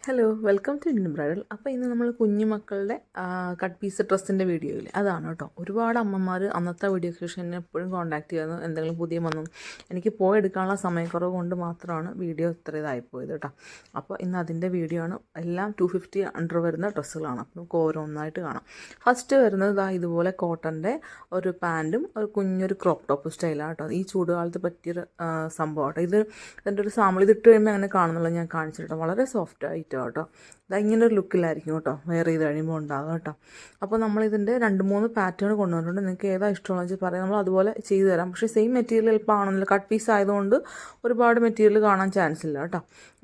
Hello welcome to Indian bridal. അപ്പോൾ ഇന്ന് നമ്മൾ കുഞ്ഞുമക്കളുടെ കട്ട് പീസ് ഡ്രസ്സിൻ്റെ വീഡിയോയിൽ അതാണ് കേട്ടോ. ഒരുപാട് അമ്മമാർ അന്നത്തെ വീഡിയോ സെക്ഷനെ എപ്പോഴും കോൺടാക്ട് ചെയ്യുന്നു, എന്തെങ്കിലും പുതിയ വന്നു. എനിക്ക് പോയെടുക്കാനുള്ള സമയക്കുറവ് കൊണ്ട് മാത്രമാണ് വീഡിയോ ഇത്ര ഇതായിപ്പോയത് കേട്ടോ. അപ്പോൾ ഇന്ന് അതിൻ്റെ വീഡിയോ ആണ്. എല്ലാം 250 അണ്ടർ വരുന്ന ഡ്രസ്സുകളാണ്. അപ്പോൾ നമുക്ക് ഓരോന്നായിട്ട് കാണാം. ഫസ്റ്റ് വരുന്നത് ഇതുപോലെ കോട്ടൻ്റെ ഒരു പാൻറ്റും ഒരു കുഞ്ഞൊരു ക്രോപ്പ് ടോപ്പ് സ്റ്റൈലാണ് കേട്ടോ. ഈ ചൂടുകാലത്ത് പറ്റിയൊരു സംഭവം കേട്ടോ. ഇതിൻ്റെ ഒരു സാമ്പിൾ ഇതിട്ട് കഴിയുമ്പോൾ അങ്ങനെ കാണുന്നുള്ളത് ഞാൻ കാണിച്ചിട്ടോ. വളരെ സോഫ്റ്റ് ആയിട്ട് കേട്ടോ. ഇങ്ങനെ ഒരു ലുക്കിലായിരിക്കും കേട്ടോ വെയർ ചെയ്ത് കഴിയുമ്പോൾ ഉണ്ടാകും കേട്ടോ. അപ്പോൾ നമ്മളിതിൻ്റെ 2-3 പാറ്റേൺ കൊണ്ടുവന്നിട്ടുണ്ട്. നിങ്ങൾക്ക് ഏതാ ഇഷ്ടമുള്ള വെച്ചാൽ പറയാം, നമ്മൾ അതുപോലെ ചെയ്തു തരാം. പക്ഷേ സെയിം മെറ്റീരിയൽ ചിലപ്പോൾ ആണെന്നില്ല, കട്ട് പീസ് ആയതുകൊണ്ട് ഒരുപാട് മെറ്റീരിയൽ കാണാൻ ചാൻസ് ഇല്ല കേട്ടോ.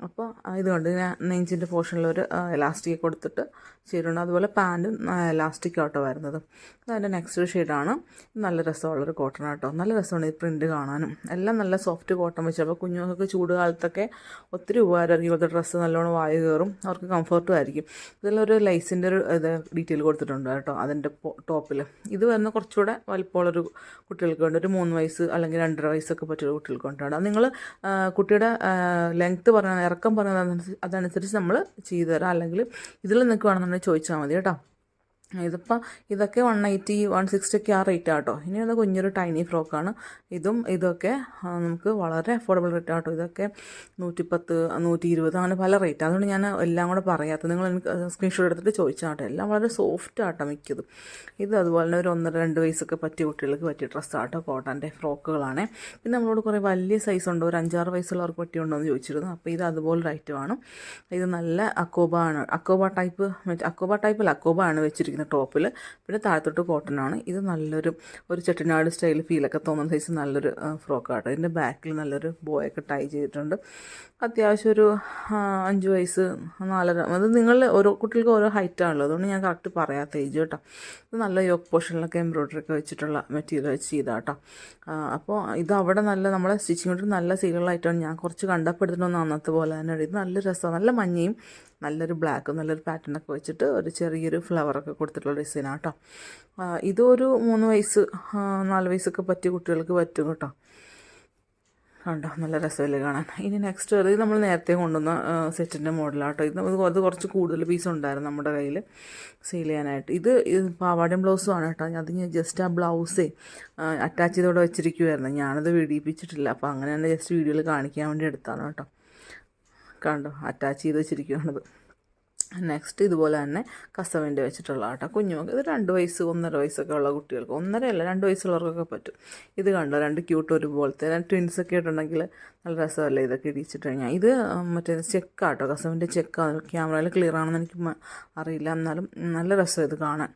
അപ്പോൾ ഇതുകൊണ്ട് ഞാൻ നെഞ്ചിൻ്റെ പോർഷനിലൊരു എലാസ്റ്റിക് കൊടുത്തിട്ട് ചെയ്തിട്ടുണ്ട്. അതുപോലെ പാൻറ്റും എലാസ്റ്റിക് ആട്ടോ വരുന്നത്. അതിൻ്റെ നെക്സ്റ്റ് ഷെയ്ഡാണ്. നല്ല രസമുള്ളൊരു കോട്ടൺ ആട്ടോ. നല്ല രസമാണ് ഈ പ്രിൻറ്റ് കാണാനും. എല്ലാം നല്ല സോഫ്റ്റ് കോട്ടൺ വെച്ച്. അപ്പോൾ കുഞ്ഞുങ്ങൾക്ക് ചൂട് കാലത്തൊക്കെ ഒത്തിരി ഉപകാരമായിരിക്കും. ഇപ്പോഴത്തെ ഡ്രസ്സ് നല്ലോണം വായു കയറും, അവർക്ക് കംഫർട്ടും ആയിരിക്കും. ഇതിലൊരു ലൈസിൻ്റെ ഒരു ഡീറ്റെയിൽ കൊടുത്തിട്ടുണ്ട് കേട്ടോ അതിൻ്റെ ടോപ്പിൽ. ഇത് വരുന്ന കുറച്ചുകൂടെ വലിപ്പമുള്ളൊരു കുട്ടികൾക്ക് വേണ്ടി, ഒരു 3 വയസ്സ് അല്ലെങ്കിൽ 2.5 വയസ്സൊക്കെ പറ്റിയ കുട്ടികൾക്ക് വേണ്ടിയാണ്. നിങ്ങൾ കുട്ടിയുടെ ലെങ്ത്ത് പറഞ്ഞാൽ, ഇറക്കം പറഞ്ഞാൽ അതനുസരിച്ച് നമ്മൾ ചെയ്തു തരാം. അല്ലെങ്കിൽ ഇതിൽ നിൽക്കുകയാണെന്നുണ്ടെങ്കിൽ ചോദിച്ചാൽ മതി കേട്ടോ. ഇതൊക്കെ 180, 160 ഒക്കെ ആ റേറ്റ് ആട്ടോ. ഇനി അത് കുഞ്ഞൊരു ടൈനി ഫ്രോക്കാണ്. ഇതൊക്കെ നമുക്ക് വളരെ അഫോർഡബിൾ റേറ്റ് ആട്ടോ. ഇതൊക്കെ 110, 120 അങ്ങനെ പല റേറ്റ്. അതുകൊണ്ട് ഞാൻ എല്ലാം കൂടെ പറയാത്തത്. നിങ്ങൾ എനിക്ക് സ്ക്രീൻഷോട്ട് എടുത്തിട്ട് ചോദിച്ചാട്ടോ. എല്ലാം വളരെ സോഫ്റ്റ് ആട്ടോ മിക്കതും. ഇത് അതുപോലെ തന്നെ ഒരു 1-2 വയസ്സൊക്കെ പറ്റിയ കുട്ടികൾക്ക് പറ്റിയ ഡ്രസ്സാട്ടോ. കോട്ടൻ്റെ ഫ്രോക്കുകളാണ്. പിന്നെ നമ്മളോട് കുറേ വലിയ സൈസ് ഉണ്ടോ, ഒരു 5-6 വയസ്സുള്ളവർക്ക് പറ്റിയുണ്ടോ എന്ന് ചോദിച്ചിരുന്നു. അപ്പോൾ ഇത് അതുപോലൊരു ഐറ്റമാണ്. ഇത് നല്ല അക്കോബ ആണ് വെച്ചിരിക്കുന്നത് ടോപ്പിൽ. പിന്നെ താഴത്തോട്ട് കോട്ടൺ ആണ്. ഇത് നല്ലൊരു ചെട്ടിനാട് സ്റ്റൈൽ ഫീലൊക്കെ തോന്നുന്ന സൈസ് നല്ലൊരു ഫ്രോക്കാട്ടോ. ഇതിൻ്റെ ബാക്കിൽ നല്ലൊരു ബോയൊക്കെ ടൈ ചെയ്തിട്ടുണ്ട്. അത്യാവശ്യം ഒരു 5 വയസ്സ് 4.5. അത് നിങ്ങൾ ഓരോ കുട്ടികൾക്ക് ഓരോ ഹൈറ്റാണല്ലോ, അതുകൊണ്ട് ഞാൻ കറക്റ്റ് പറയാത്ത ഏജ് കേട്ടോ. ഇത് നല്ല യോക്ക് പോർഷനിലൊക്കെ എംബ്രോയ്ഡറി ഒക്കെ വെച്ചിട്ടുള്ള മെറ്റീരിയൽ വെച്ച് ചെയ്താട്ടോ. അപ്പോൾ ഇത് അവിടെ നല്ല നമ്മളെ സ്റ്റിച്ചിങ് കൊണ്ട് നല്ല സീലുകളായിട്ടാണ് ഞാൻ കുറച്ച് കണ്ടപ്പെടുത്തിട്ടൊന്നും അന്നത്തെ പോലെ തന്നെ. ഇത് നല്ല രസമാണ്. നല്ല മഞ്ഞയും നല്ലൊരു ബ്ലാക്കും നല്ലൊരു പാറ്റേണൊക്കെ വെച്ചിട്ട് ഒരു ചെറിയൊരു ഫ്ലവറൊക്കെ കൊടുത്തിട്ടുള്ള ഡിസൈനാണ് കേട്ടോ. ഇതൊരു 3 വയസ്സ് 4 വയസ്സൊക്കെ പറ്റിയ കുട്ടികൾക്ക് പറ്റും കേട്ടോ. കണ്ടോ, നല്ല രസമല്ലേ കാണാൻ. ഇനി നെക്സ്റ്റ് ഇത് നമ്മൾ നേരത്തെ കൊണ്ടുവന്ന സെറ്റിൻ്റെ മോഡലാട്ടോ. അത് കുറച്ച് കൂടുതൽ പീസ് ഉണ്ടായിരുന്നു നമ്മുടെ കയ്യിൽ സെയിൽ ചെയ്യാനായിട്ട്. ഇത് പാവാടയും ബ്ലൗസും ആണ് കേട്ടോ. അത് ഞാൻ ജസ്റ്റ് ആ ബ്ലൗസേ അറ്റാച്ച് ചെയ്തോടെ വെച്ചിരിക്കുമായിരുന്നു. ഞാനത് വീഡിയോപ്പിച്ചിട്ടില്ല. അപ്പോൾ അങ്ങനെ തന്നെ ജസ്റ്റ് വീഡിയോയിൽ കാണിക്കാൻ വേണ്ടി എടുത്താണ് കേട്ടോ. കണ്ടോ, അറ്റാച്ച് ചെയ്ത് വെച്ചിരിക്കുകയാണത്. നെക്സ്റ്റ് ഇതുപോലെ തന്നെ കസവിൻ്റെ വെച്ചിട്ടുള്ള കേട്ടോ. കുഞ്ഞുമൊക്കെ ഇത് 2 വയസ്സ് 1.5 വയസ്സൊക്കെ ഉള്ള കുട്ടികൾക്ക്, 1.5 2 വയസ്സുള്ളവർക്കൊക്കെ പറ്റും. ഇത് കണ്ടോ, 2 ക്യൂട്ട് ഒരുപോലത്തെ ട്വിൻസൊക്കെ ആയിട്ടുണ്ടെങ്കിൽ നല്ല രസമല്ലേ ഇതൊക്കെ ഇടിച്ചിട്ട് കഴിഞ്ഞാൽ. ഇത് മറ്റേ ചെക്കാട്ടോ, കസവിൻ്റെ ചെക്കാണ്. ക്യാമറയിൽ ക്ലിയർ ആണെന്ന് എനിക്ക് അറിയില്ല, എന്നാലും നല്ല രസം ഇത് കാണാൻ.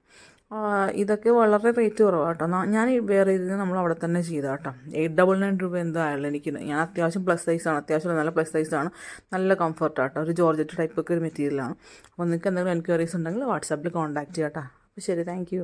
ഇതൊക്കെ വളരെ റേറ്റ് കുറവാട്ടോ. ഞാൻ വേറെ ഇതിന് നമ്മൾ അവിടെ തന്നെ ചെയ്ത കേട്ടോ. 899 രൂപ എന്തായാലും എനിക്ക്. ഞാൻ അത്യാവശ്യം പ്ലസ് സൈസാണ്, അത്യാവശ്യം നല്ല പ്ലസ് സൈസാണ്. നല്ല കംഫർട്ടാട്ടോ. ഒരു ജോർജറ്റ് ടൈപ്പൊക്കെ ഒരു മെറ്റീരിയലാണ്. അപ്പോൾ നിങ്ങൾക്ക് എന്തെങ്കിലും എൻക്വയറീസ് ഉണ്ടെങ്കിൽ വാട്സാപ്പിൽ കോൺടാക്ട് ചെയ്യാം കേട്ടോ. അപ്പോൾ ശരി, താങ്ക് യു.